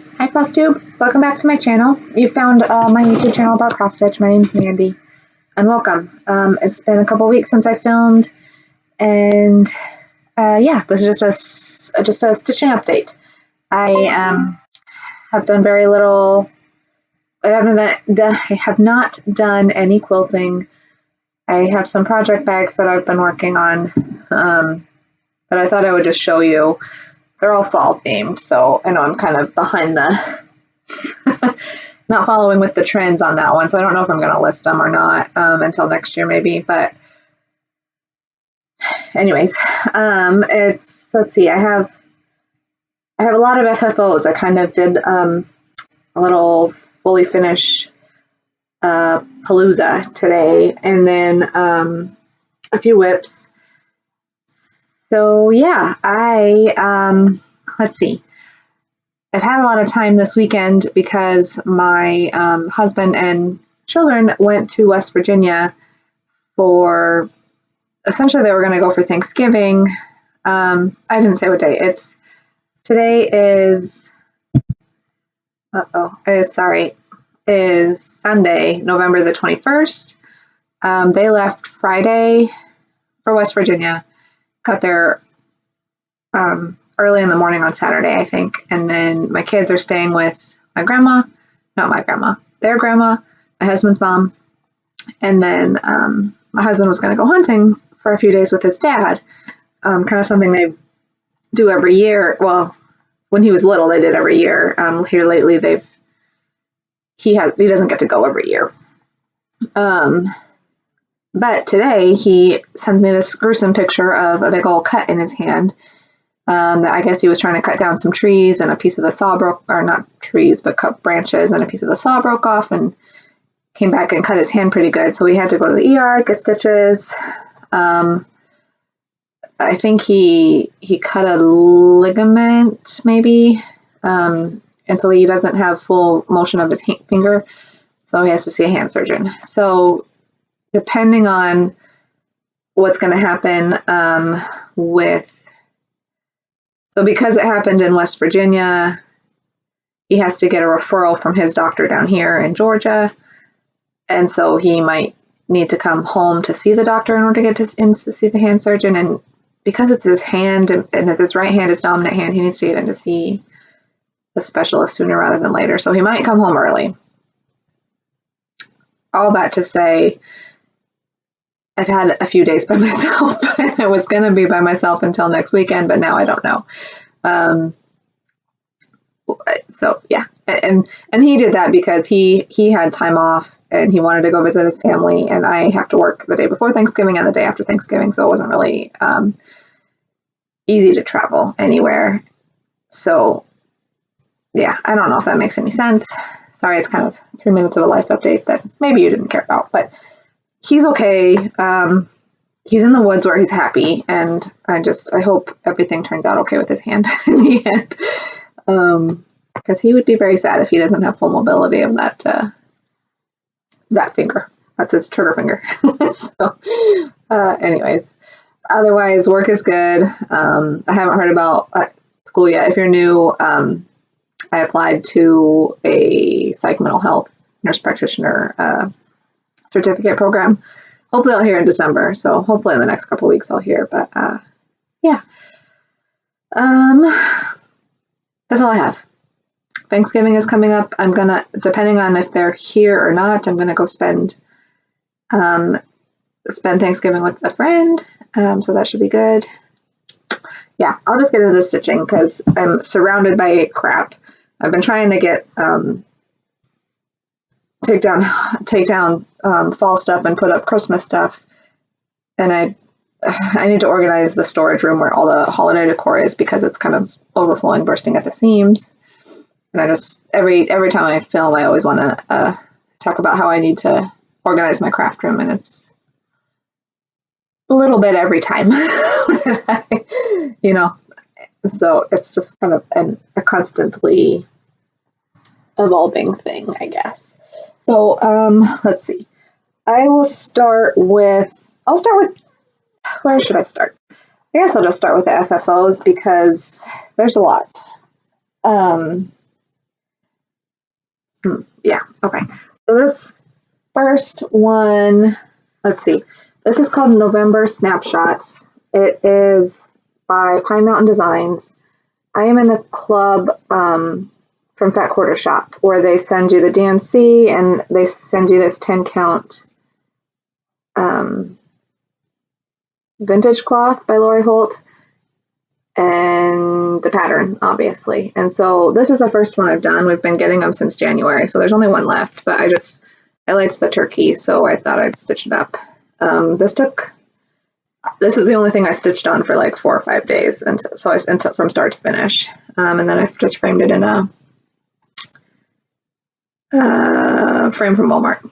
Hi flosstube, welcome back to my channel. You found my YouTube channel about cross stitch. My name's Mandy, and welcome. It's been a couple weeks since I filmed, and yeah, this is just a stitching update. I have done very little. I have not done any quilting. I have some project bags that I've been working on, but I thought I would just show you. They're all fall themed, so I know I'm kind of behind the not following with the trends on that one, so I don't know if I'm going to list them or not until next year maybe. But anyways, let's see, I have a lot of FFOs. I kind of did a little fully finished palooza today, and then a few whips. So yeah, let's see. I've had a lot of time this weekend because my husband and children went to West Virginia for, essentially they were going to go for Thanksgiving. I didn't say what day. Today is, is Sunday, November the 21st. They left Friday for West Virginia. Got there early in the morning on Saturday, I think. And then my kids are staying with my grandma, not my grandma, their grandma, my husband's mom. And then my husband was going to go hunting for a few days with his dad, kind of something they do every year. Well, when he was little, they did every year. Here lately, he doesn't get to go every year. But today he sends me this gruesome picture of a big old cut in his hand. That I guess he was trying to cut down some trees, and a piece of the saw broke, or not trees, but cut branches, and a piece of the saw broke off and came back and cut his hand pretty good. So we had to go to the ER, get stitches. I think he cut a ligament maybe, and so he doesn't have full motion of his finger, so he has to see a hand surgeon. So depending on what's going to happen so because it happened in West Virginia, he has to get a referral from his doctor down here in Georgia, and so he might need to come home to see the doctor in order to get in to see the hand surgeon. And because it's his hand, and it's his right hand, his dominant hand, he needs to get in to see the specialist sooner rather than later. So he might come home early. All that to say, I've had a few days by myself. I was going to be by myself until next weekend, but now I don't know. So yeah, and he did that because he had time off and he wanted to go visit his family, and I have to work the day before Thanksgiving and the day after Thanksgiving, so it wasn't really easy to travel anywhere. So yeah, I don't know if that makes any sense. Sorry, it's kind of 3 minutes of a life update that maybe you didn't care about, but he's okay. He's in the woods where he's happy, and I hope everything turns out okay with his hand in the end. Because he would be very sad if he doesn't have full mobility of that finger. That's his trigger finger. So, anyways, otherwise work is good. I haven't heard about school yet. If you're new, I applied to a psych mental health nurse practitioner certificate program. Hopefully I'll hear in December, so hopefully in the next couple weeks I'll hear. But yeah, that's all I have. Thanksgiving is coming up. I'm gonna, depending on if they're here or not, I'm gonna go spend Thanksgiving with a friend. So that should be good. Yeah, I'll just get into the stitching because I'm surrounded by crap. I've been trying to get take down fall stuff and put up Christmas stuff, and I need to organize the storage room where all the holiday decor is because it's kind of overflowing, bursting at the seams. And I just every time I film, I always want to talk about how I need to organize my craft room, and it's a little bit every time. So it's just kind of a constantly evolving thing, I guess. So let's see. I'll start with, where should I start? I guess I'll just start with the FFOs because there's a lot. Yeah, okay. So this first one, let's see. This is called November Snapshots. It is by Pine Mountain Designs. I am in a club from Fat Quarter Shop where they send you the DMC and they send you this 10 count vintage cloth by Lori Holt and the pattern, obviously. And so this is the first one I've done. We've been getting them since January, so there's only one left, but I liked the turkey, so I thought I'd stitch it up. This was the only thing I stitched on for like 4 or 5 days, and so I sent it from start to finish. And then I've just framed it in a frame from Walmart.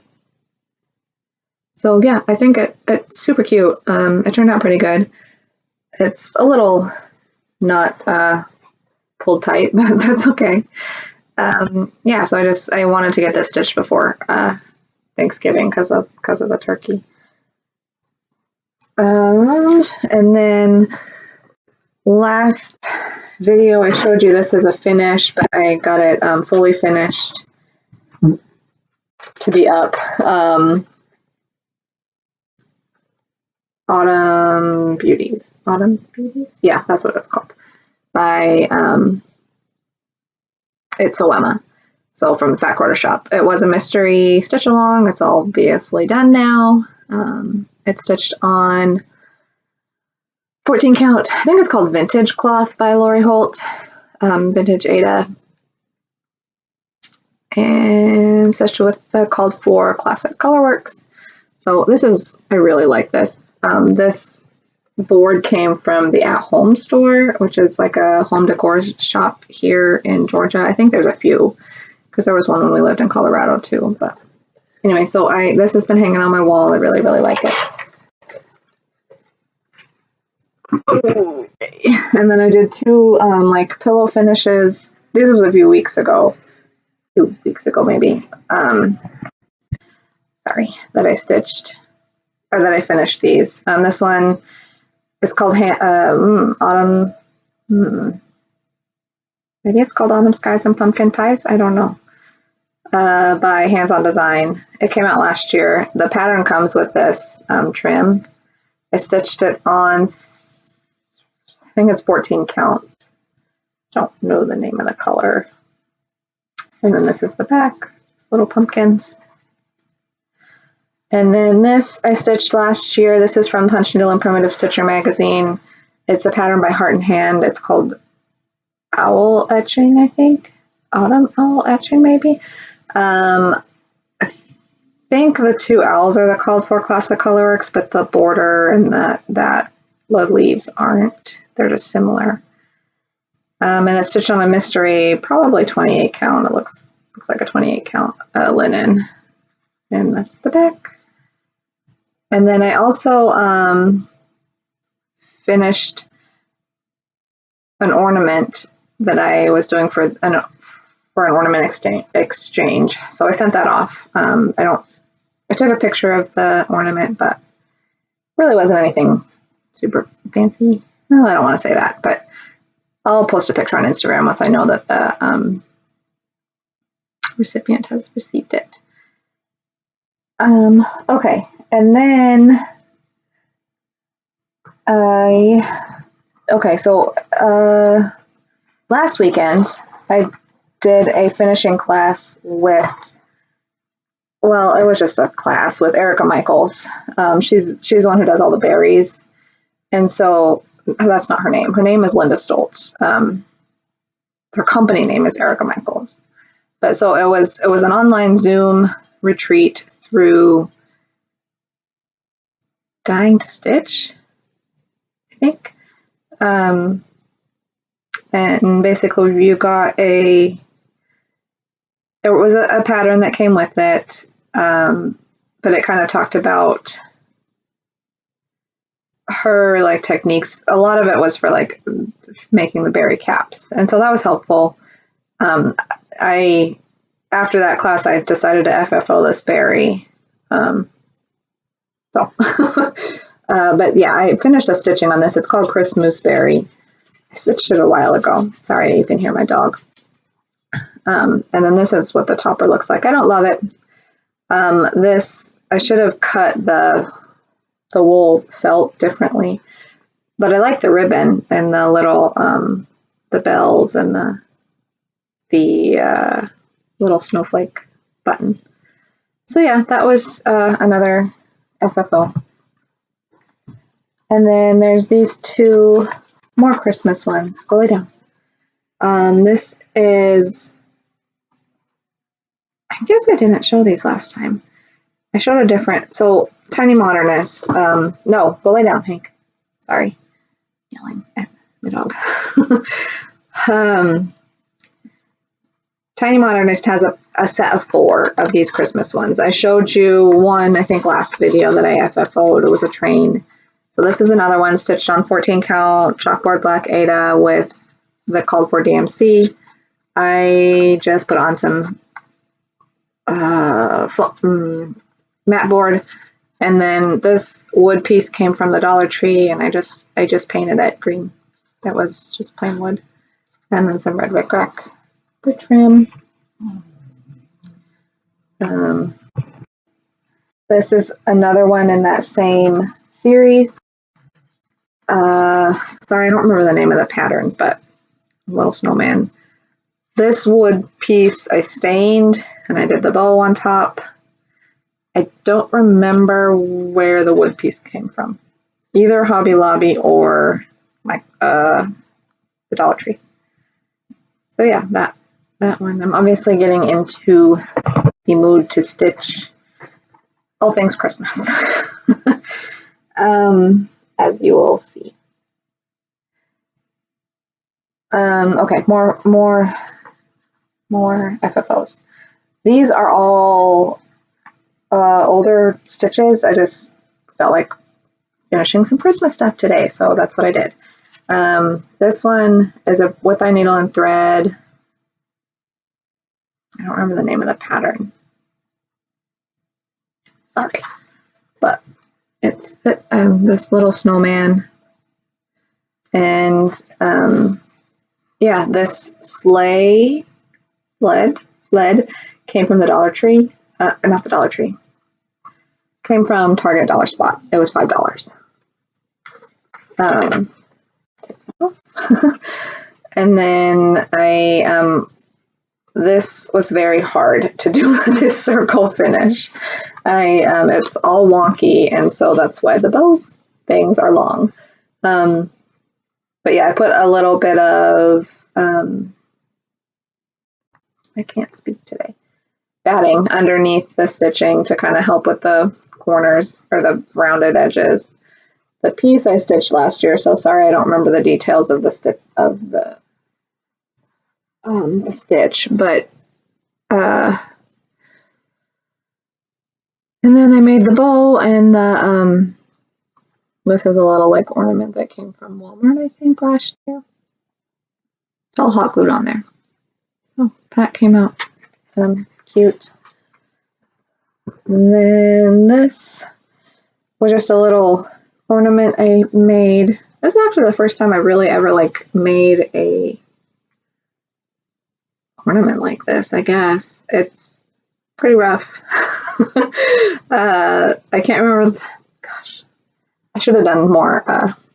So yeah, I think it's super cute. It turned out pretty good. It's a little not pulled tight, but that's okay. Yeah, so I wanted to get this stitched before Thanksgiving because of the turkey. And then last video I showed you this as a finish, but I got it fully finished to be up. Autumn Beauties. Yeah, that's what it's called. By it's Soema. So from the Fat Quarter Shop. It was a mystery stitch along. It's obviously done now. It's stitched on 14 count. I think it's called Vintage Cloth by Lori Holt. Vintage Ada. And stitched with the called for Classic Colorworks. So I really like this. This board came from the At Home store, which is like a home decor shop here in Georgia. I think there's a few because there was one when we lived in Colorado too. But anyway, so this has been hanging on my wall. I really, really like it. Okay. And then I did two like pillow finishes. This was a few weeks ago, 2 weeks ago maybe. Sorry, that I stitched or that I finished these. This one is called Autumn. Maybe it's called Autumn Skies and Pumpkin Pies. I don't know. By Hands On Design. It came out last year. The pattern comes with this trim. I stitched it on, I think it's 14 count. Don't know the name of the color. And then this is the back. It's little pumpkins. And then this I stitched last year. This is from Punch Needle and Primitive Stitcher magazine. It's a pattern by Heart and Hand. It's called Owl Etching, I think. Autumn Owl Etching, maybe. I think the two owls are the called for Classic Colorworks, but the border and the leaves aren't. They're just similar. And it's stitched on a mystery, probably 28 count. It looks like a 28 count linen. And that's the back. And then I also finished an ornament that I was doing for an ornament exchange. So I sent that off. I took a picture of the ornament, but really wasn't anything super fancy. No, I don't want to say that, but I'll post a picture on Instagram once I know that the recipient has received it. Okay, and then so last weekend I did a finishing class with, well, it was just a class with Erica Michaels. She's the one who does all the berries, and so that's not her name. Her name is Linda Stoltz. Her company name is Erica Michaels. But so it was an online Zoom retreat through Dying to Stitch, I think. And basically you got there was a pattern that came with it, but it kind of talked about her like techniques. A lot of it was for like making the berry caps, and so that was helpful. After that class, I decided to FFO this berry. But yeah, I finished the stitching on this. It's called Christmas Berry. I stitched it a while ago. Sorry, you can hear my dog. And then this is what the topper looks like. I don't love it. This, I should have cut the wool felt differently, but I like the ribbon and the little, the bells and the little snowflake button. So yeah, that was another FFO. And then there's these two more Christmas ones. Go lay down. This is, I guess I didn't show these last time. I showed a different, so Tiny Modernist. No, go lay down, Hank. Sorry, yelling at my dog. Tiny Modernist has a set of 4 of these Christmas ones. I showed you one, I think, last video that I FFO'd. It was a train. So this is another one stitched on 14 count chalkboard black Ada with the called for DMC. I just put on some mat board, and then this wood piece came from the Dollar Tree, and I just painted it green. It was just plain wood, and then some red rickrack for trim. This is another one in that same series. Sorry, I don't remember the name of the pattern, but little snowman. This wood piece I stained, and I did the bow on top. I don't remember where the wood piece came from. Either Hobby Lobby or my the Dollar Tree. So yeah, that one. I'm obviously getting into the mood to stitch all things Christmas. As you will see. Okay, more FFOs. These are all older stitches. I just felt like finishing some Christmas stuff today, so that's what I did. This one is a with eye needle and thread. I don't remember the name of the pattern. Sorry, but it's this little snowman, and yeah, this sled came from the Dollar Tree. Not the Dollar Tree. Came from Target Dollar Spot. It was $5. And then I this was very hard to do this circle finish. It's all wonky, and so that's why the bows things are long. But yeah, I put a little bit of I can't speak today. Batting underneath the stitching to kind of help with the corners or the rounded edges. The piece I stitched last year, so sorry I don't remember the details of the stitch but and then I made the bow, and the this is a little like ornament that came from Walmart, I think, last year. It's all hot glued on there. Oh, that came out cute. And then this was just a little ornament I made. This is actually the first time I really ever like made a ornament like this, I guess. It's pretty rough. I can't remember. Gosh, I should have done more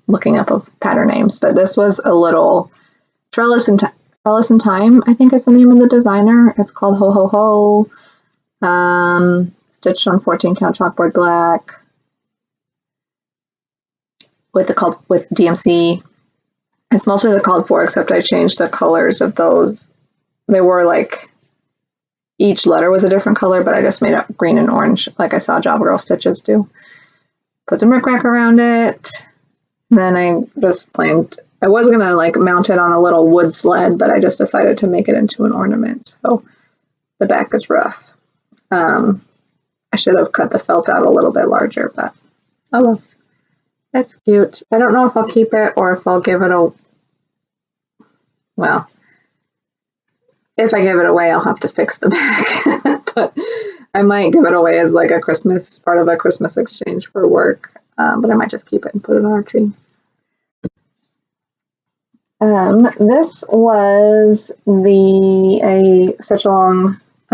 looking up of pattern names, but this was a little Trellis and Time, I think is the name of the designer. It's called Ho Ho Ho. Stitched on 14 count chalkboard black with DMC. It's mostly the called for, except I changed the colors of those. They were like each letter was a different color, but I just made it green and orange like I saw Java Girl stitches do. Put some rickrack around it. Then I just planned, I was gonna like mount it on a little wood sled, but I just decided to make it into an ornament. So the back is rough. I should have cut the felt out a little bit larger, but oh well. That's cute. I don't know if I'll keep it or if I'll give it a, well, if I give it away, I'll have to fix the back, but I might give it away as like a Christmas, part of a Christmas exchange for work, but I might just keep it and put it on our tree. This was a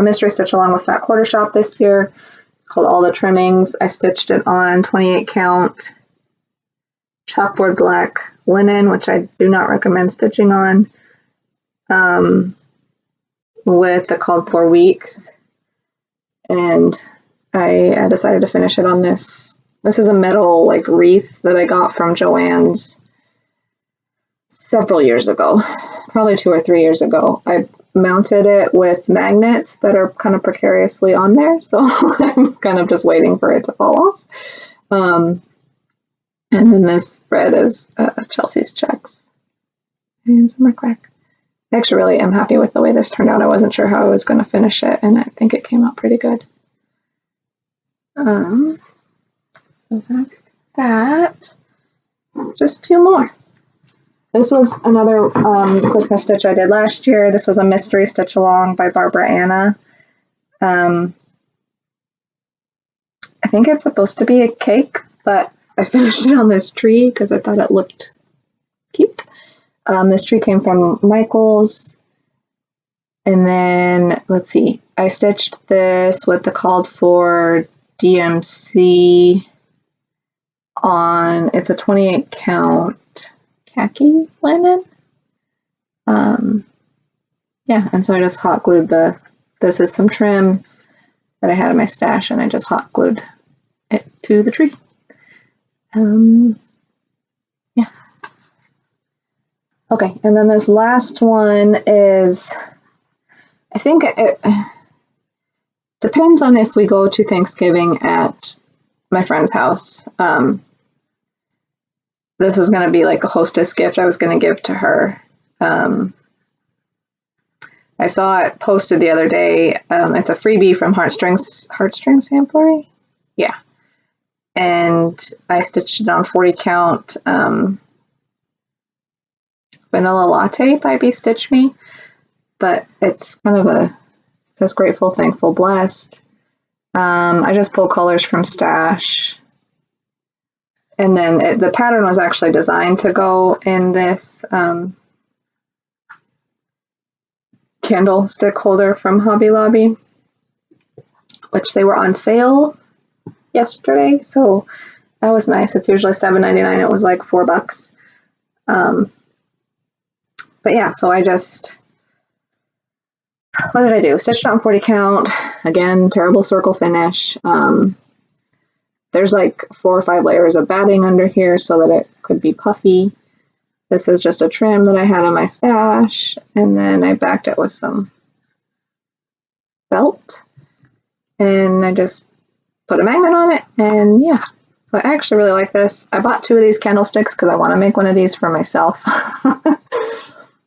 mystery stitch along with Fat Quarter Shop this year. It's called All the Trimmings. I stitched it on 28 count chalkboard black linen, which I do not recommend stitching on, with the called for weeks. And I decided to finish it on this. This is a metal like wreath that I got from Joann's several years ago, probably 2 or 3 years ago. I mounted it with magnets that are kind of precariously on there, so I'm kind of just waiting for it to fall off. And then this spread is Chelsea's checks and some rickrack. I actually really am happy with the way this turned out. I wasn't sure how I was going to finish it, and I think it came out pretty good. So that's that. Just 2 more. This was another Christmas stitch I did last year. This was a mystery stitch along by Barbara Anna. I think it's supposed to be a cake, but I finished it on this tree because I thought it looked cute. This tree came from Michael's. And then, let's see, I stitched this with the called for DMC on, it's a 28 count khaki linen. Yeah, and so I just hot glued this is some trim that I had in my stash, and I just hot glued it to the tree. Yeah. Okay, and then this last one is, I think it depends on if we go to Thanksgiving at my friend's house. This was going to be like a hostess gift I was going to give to her. I saw it posted the other day. It's a freebie from Heartstrings Samplery? Yeah. And I stitched it on 40 count Vanilla Latte by Be Stitch Me. But it's kind of it says grateful, thankful, blessed. I just pull colors from stash. And then the pattern was actually designed to go in this candlestick holder from Hobby Lobby, which they were on sale yesterday, so that was nice. It's usually $7.99. It was like $4. But yeah, so I just, what did I do? Stitched on 40 count. Again, terrible circle finish. There's like 4 or 5 layers of batting under here so that it could be puffy. This is just a trim that I had in my stash, and then I backed it with some felt, and I just put a magnet on it, and yeah. So I actually really like this. I bought 2 of these candlesticks because I want to make one of these for myself.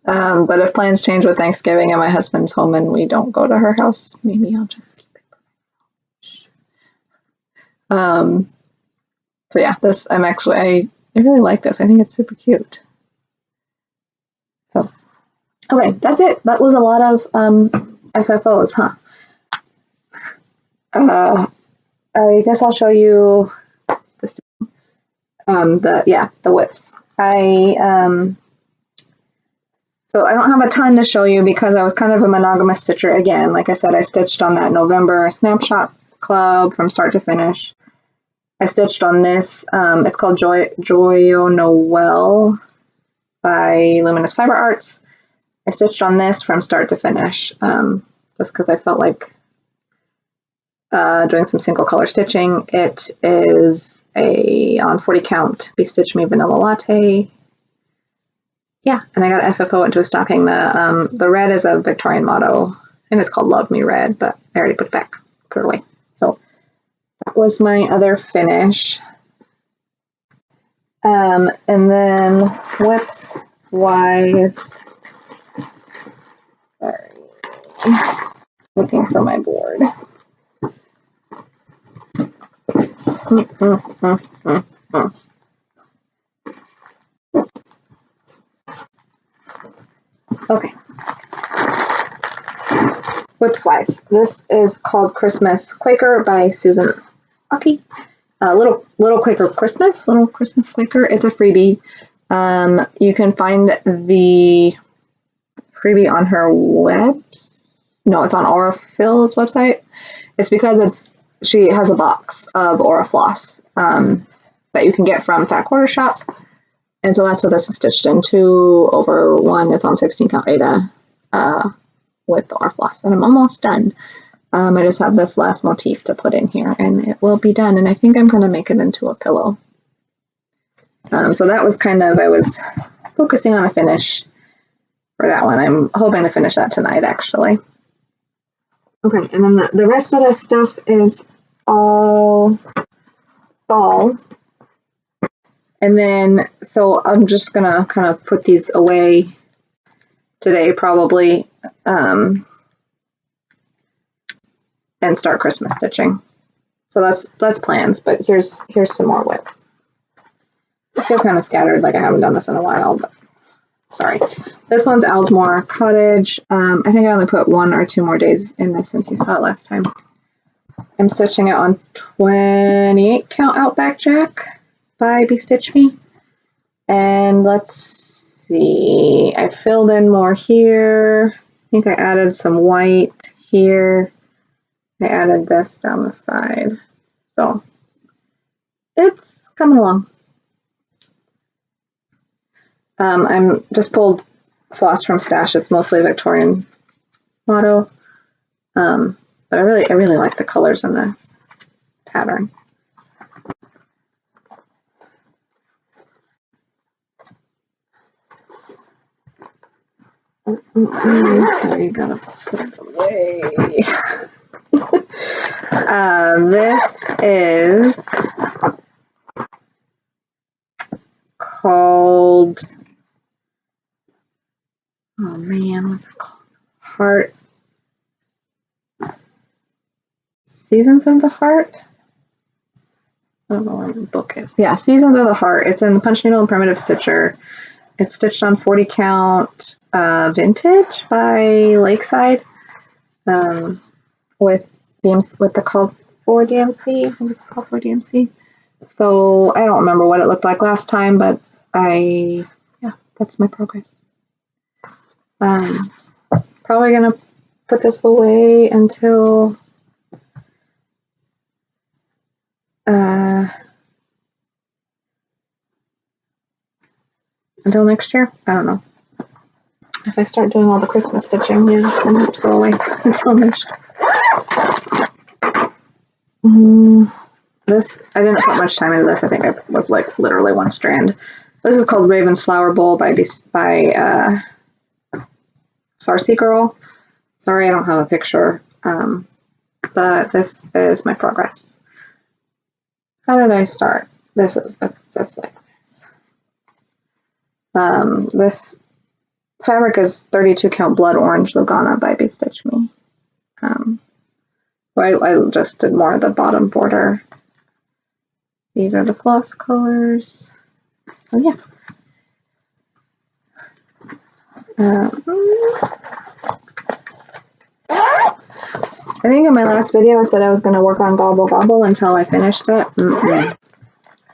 But if plans change with Thanksgiving and my husband's home and we don't go to her house, maybe I'll just keep it. So yeah, this I really like this. I think it's super cute. So okay, that's it. That was a lot of FFOs, huh? I guess I'll show you this. The whips. So I don't have a ton to show you because I was kind of a monogamous stitcher again. Like I said, I stitched on that November Snapshot Club from start to finish. I stitched on this. It's called Joyo Noel by Luminous Fiber Arts. I stitched on this from start to finish just because I felt like doing some single color stitching. It is on 40 count Be Stitch Me Vanilla Latte. Yeah, and I got FFO into a stocking. The red is a Victorian motto, and it's called Love Me Red, but I already put it away. So that was my other finish. And then whips wise, sorry, looking for my board. Okay. Whips wise, this is called Christmas Quaker by Susan Aki. Little Quaker Christmas, Little Christmas Quaker. It's a freebie. You can find the freebie on her no, it's on Aurafil's website. It's because she has a box of Aurafloss that you can get from Fat Quarter Shop. And so that's what this is stitched into over 1. It's on 16 count Aida with the Aurafloss. And I'm almost done. I just have this last motif to put in here and it will be done. And I think I'm going to make it into a pillow. So that was I was focusing on a finish for that one. I'm hoping to finish that tonight, actually. Okay, and then the rest of this stuff is all fall. And then, so I'm just going to kind of put these away today, probably, and start Christmas stitching. So that's plans, but here's some more whips. I feel kind of scattered, like I haven't done this in a while, but sorry. This one's Alsmore Cottage. I think I only put 1 or 2 more days in this since you saw it last time. I'm stitching it on 28 count Outback Jack by Be Stitch Me. And let's see, I filled in more here. I think I added some white here. I added this down the side. So it's coming along. I'm just pulled floss from Stash. It's mostly Victorian motto. But I really like the colors in this pattern. Sorry, gotta put it away. This is called, oh man, what's it called? Heart. Seasons of the Heart? I don't know where the book is. Yeah, Seasons of the Heart. It's in the Punch Needle and Primitive Stitcher. It's stitched on 40 count vintage by Lakeside with the called for DMC. I think it's called for DMC. So I don't remember what it looked like last time, but yeah, that's my progress. Probably gonna put this away until next year. I don't know. If I start doing all the Christmas stitching, yeah, I'm gonna have to go away until next year. This, I didn't put much time into this. I think I was like literally 1 strand. This is called Raven's Flower Bowl by Sarcy Girl. Sorry, I don't have a picture, but this is my progress. How did I start? This is just like this. This fabric is 32 count Blood Orange Lugana by Be Stitch Me. I just did more of the bottom border. These are the floss colors. Oh yeah. I think in my last video I said I was going to work on Gobble Gobble until I finished it.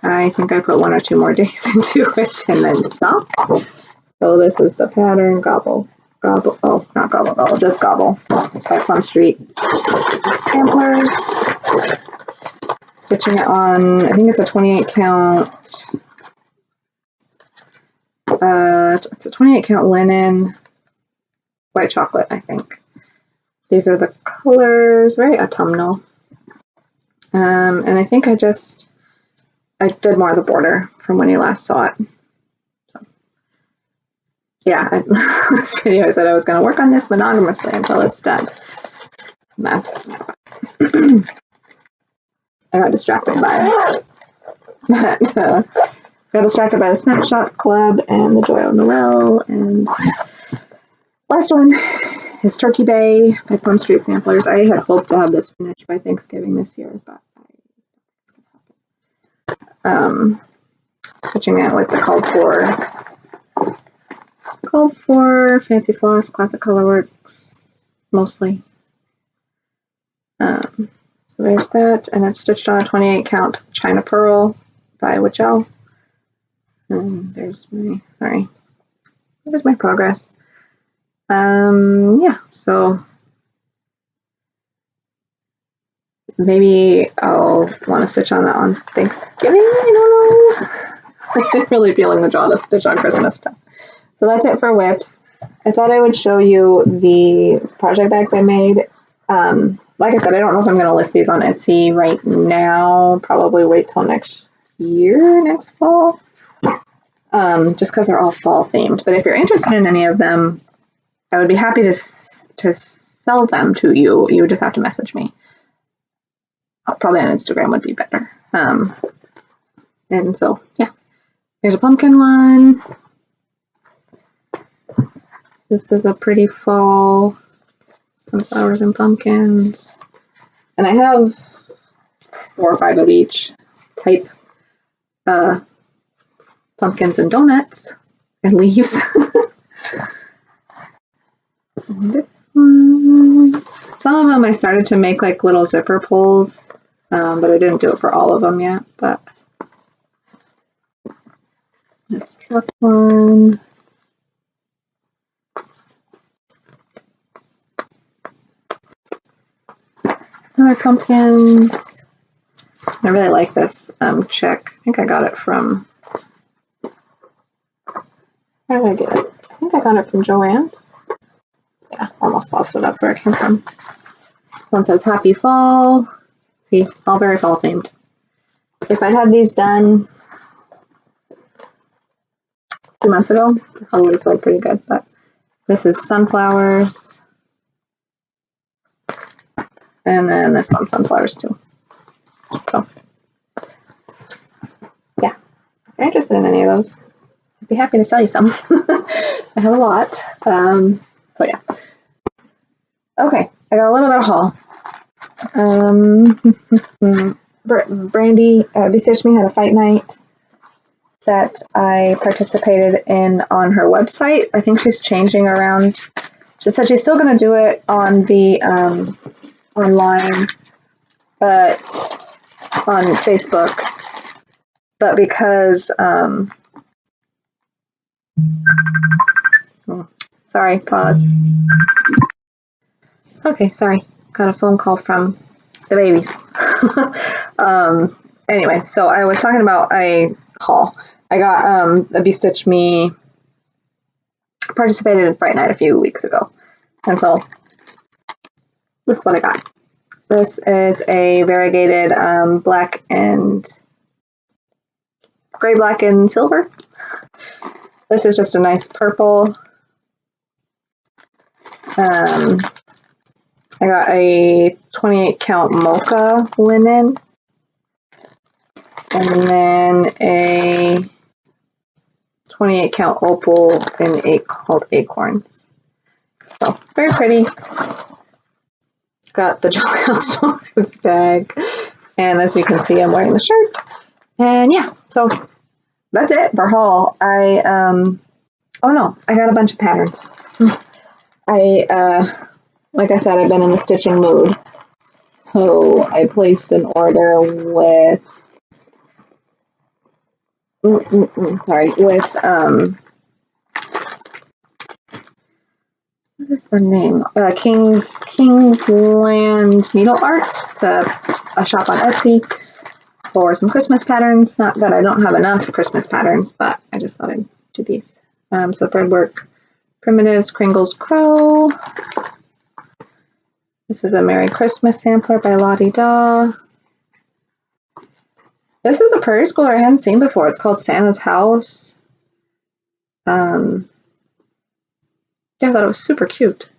I think I put 1 or 2 more days into it and then stopped. So this is the pattern, Gobble Gobble. Oh, not Gobble Gobble, just Gobble by Plum Street Samplers. Stitching it on, I think it's a 28 count. It's a 28 count linen, white chocolate, I think. These are the colors, very autumnal. And I think I did more of the border from when you last saw it. So, yeah, this video I said I was going to work on this monogamously until it's done. I got distracted by that. Got distracted by the Snapshot Club and the Joy of Noel. And last one is Turkey Bay by Plum Street Samplers. I had hoped to have this finished by Thanksgiving this year, but switching it with the called for Fancy Floss, Classic Colorworks, mostly. So there's that, and it's stitched on a 28 count China Pearl by Wichell. There's my, sorry, there's my progress. Yeah, so maybe I'll want to stitch on that on Thanksgiving. I don't know. I'm really feeling the draw to stitch on Christmas stuff. So that's it for whips. I thought I would show you the project bags I made. Like I said, I don't know if I'm going to list these on Etsy right now. Probably wait till next year, next fall. Just because they're all fall themed. But if you're interested in any of them, I would be happy to sell them to you. You would just have to message me. Probably on Instagram would be better. And so, yeah. Here's a pumpkin one. This is a pretty fall sunflowers and pumpkins. And I have 4 or 5 of each type. Pumpkins and donuts and leaves. This one. Some of them I started to make like little zipper pulls, but I didn't do it for all of them yet. But this truck one. Other pumpkins. I really like this check. I think I got it from. Where did I get it? I think I got it from Joann's. Yeah, almost positive that's where it came from. This one says Happy Fall. See, all very fall themed. If I had these done 2 months ago, they probably sold pretty good. But this is sunflowers. And then this one's sunflowers too. So, yeah, if you're interested in any of those, I'd be happy to sell you some. I have a lot. So, yeah. Okay, I got a little bit of haul. Brandy researched me had a fight night that I participated in on her website. I think she's changing around. She said she's still going to do it on the online, but on Facebook. But because sorry, pause. Okay, sorry. Got a phone call from the babies. Anyway, so I was talking about a haul. I got a Be-Stitch Me participated in Fright Night a few weeks ago. And so this is what I got. This is a variegated black and gray, black, and silver. This is just a nice purple. I got a 28 count mocha linen. And then a 28 count opal in called acorns. So very pretty. Got the Jolly House bag. And as you can see, I'm wearing the shirt. And yeah, so that's it for haul. Oh no, I got a bunch of patterns. Like I said, I've been in the stitching mood. So I placed an order with with what is the name? Kingsland Needle Art. It's a shop on Etsy for some Christmas patterns. Not that I don't have enough Christmas patterns, but I just thought I'd do these. So threadwork primitives, Kringle's Crow. This is a Merry Christmas sampler by Lottie Daw. This is a prairie schooler I hadn't seen before. It's called Santa's House. Yeah, I thought it was super cute.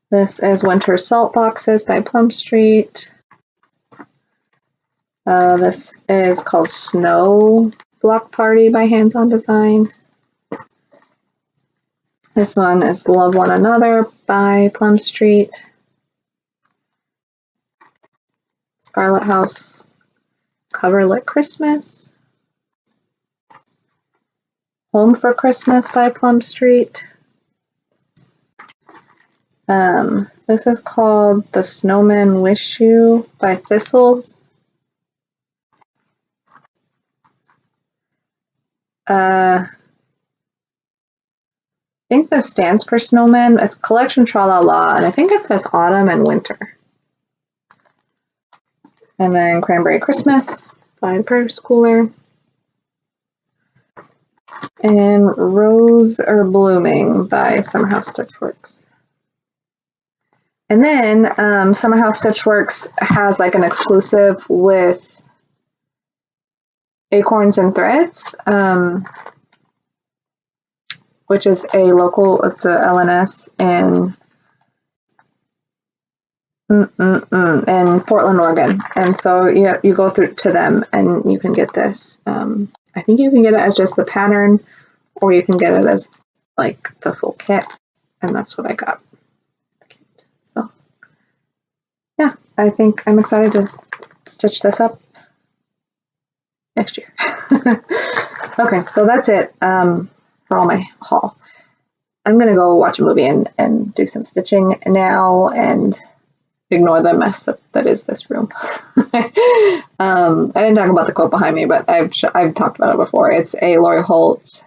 This is Winter Salt Boxes by Plum Street. This is called Snow Block Party by Hands On Design. This one is Love One Another by Plum Street. Scarlet House Coverlet Christmas. Home for Christmas by Plum Street. This is called The Snowman Wish You by Thistles. I think this stands for Snowman. It's collection Tra-La-La, and I think it says autumn and winter. And then Cranberry Christmas by the Press Cooler. And Rose Are Blooming by Summer House Stitchworks. And then Summer House Stitchworks has like an exclusive with Acorns and Threads, which is a local, it's a LNS in Portland, Oregon. And so you go through to them and you can get this. I think you can get it as just the pattern, or you can get it as like the full kit, and that's what I got. So yeah, I think I'm excited to stitch this up next year. Okay, so that's it for all my haul. I'm gonna go watch a movie and do some stitching now and ignore the mess that is this room. I didn't talk about the quote behind me, but I've talked about it before. It's a Lori Holt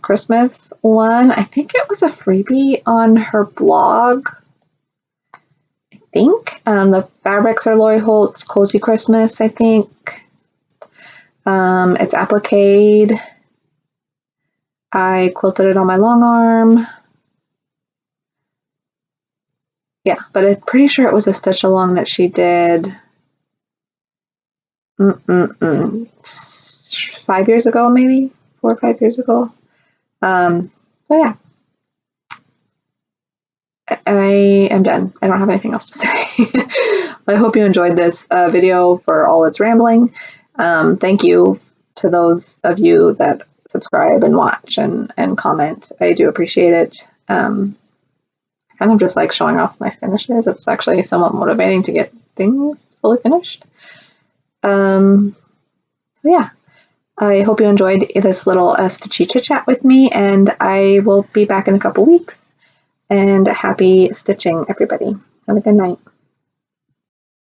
Christmas one. I think it was a freebie on her blog. I think the fabrics are Lori Holt's Cozy Christmas. I think it's applique. I quilted it on my long arm. Yeah, but I'm pretty sure it was a stitch along that she did 5 years ago, maybe 4 or 5 years ago. So yeah, I am done. I don't have anything else to say. I hope you enjoyed this video for all its rambling. Thank you to those of you that subscribe and watch and comment. I do appreciate it. Kind of just like showing off my finishes. It's actually somewhat motivating to get things fully finished. So yeah, I hope you enjoyed this little stitchy chit chat with me, and I will be back in a couple weeks. And happy stitching, everybody. Have a good night.